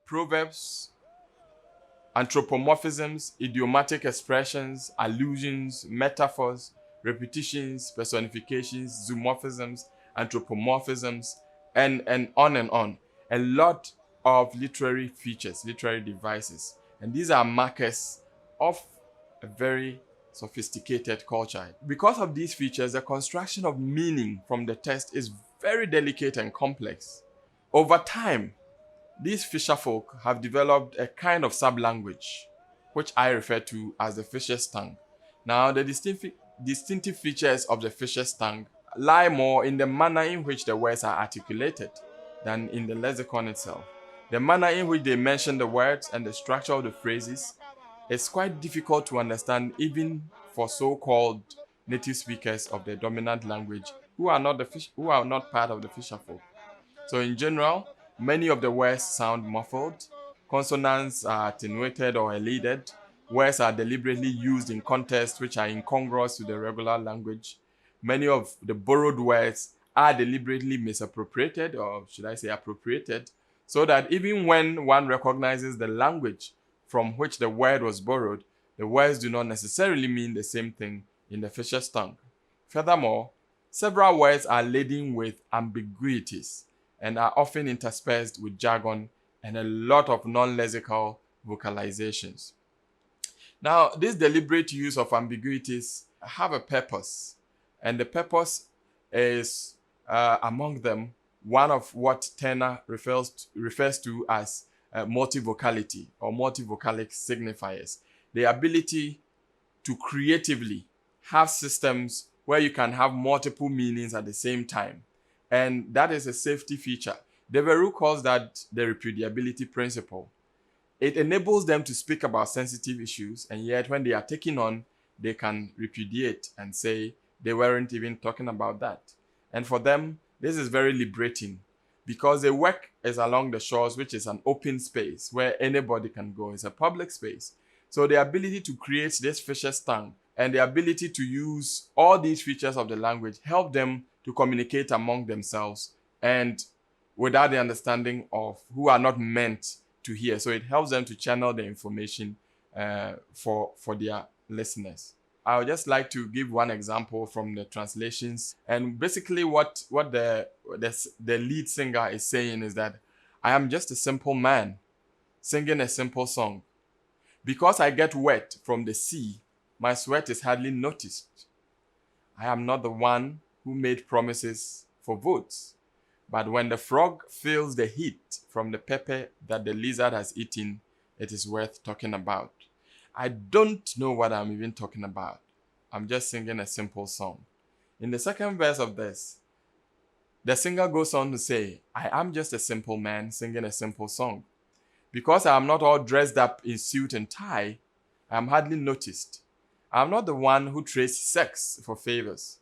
proverbs, anthropomorphisms, idiomatic expressions, allusions, metaphors, repetitions, personifications, zoomorphisms, anthropomorphisms, and on and on. A lot of literary features, literary devices. And these are markers of a very sophisticated culture. Because of these features, the construction of meaning from the text is very delicate and complex. Over time, these fisherfolk have developed a kind of sub-language, which I refer to as the fisher's tongue. Now, the distinctive features of the fisher's tongue lie more in the manner in which the words are articulated than in the lexicon itself. The manner in which they mention the words and the structure of the phrases is quite difficult to understand even for so-called native speakers of the dominant language who are not part of the fisherfolk. So in general, many of the words sound muffled. Consonants are attenuated or elided. Words are deliberately used in contexts which are incongruous to the regular language. Many of the borrowed words are deliberately misappropriated, or should I say appropriated, so that even when one recognizes the language from which the word was borrowed, the words do not necessarily mean the same thing in the fisher's tongue. Furthermore, several words are laden with ambiguities and are often interspersed with jargon and a lot of non-lexical vocalizations. Now, this deliberate use of ambiguities have a purpose, and the purpose is, among them, one of what Turner refers to as multivocality or multivocalic signifiers. The ability to creatively have systems where you can have multiple meanings at the same time. And that is a safety feature. Debrah calls that the repudiability principle. It enables them to speak about sensitive issues, and yet when they are taken on, they can repudiate and say they weren't even talking about that. And for them, this is very liberating because their work is along the shores, which is an open space where anybody can go. It's a public space. So the ability to create this fisher's tongue and the ability to use all these features of the language help them to communicate among themselves and without the understanding of who are not meant to hear. So it helps them to channel the information for their listeners. I would just like to give one example from the translations. And basically what the lead singer is saying is that I am just a simple man singing a simple song. Because I get wet from the sea, my sweat is hardly noticed. I am not the one who made promises for votes. But when the frog feels the heat from the pepper that the lizard has eaten, it is worth talking about. I don't know what I'm even talking about. I'm just singing a simple song. In the second verse of this, the singer goes on to say, I am just a simple man singing a simple song. Because I am not all dressed up in suit and tie, I am hardly noticed. I am not the one who trades sex for favors.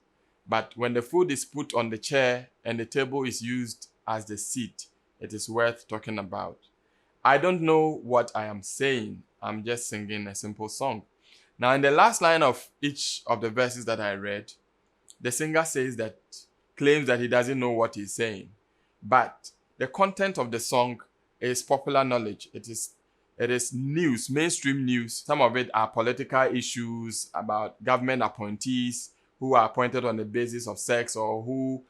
But when the food is put on the chair and the table is used as the seat, it is worth talking about. I don't know what I am saying. I'm just singing a simple song. Now, in the last line of each of the verses that I read, the singer claims that he doesn't know what he's saying. But the content of the song is popular knowledge. It is news, mainstream news. Some of it are political issues about government appointees who are appointed on the basis of sex, or who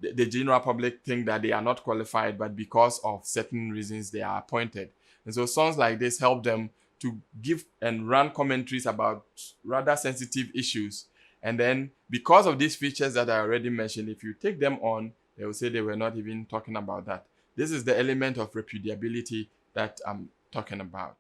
the general public think that they are not qualified, but because of certain reasons they are appointed. And so songs like this help them to give and run commentaries about rather sensitive issues. And then because of these features that I already mentioned, if you take them on, they will say they were not even talking about that. This is the element of repudiability that I'm talking about.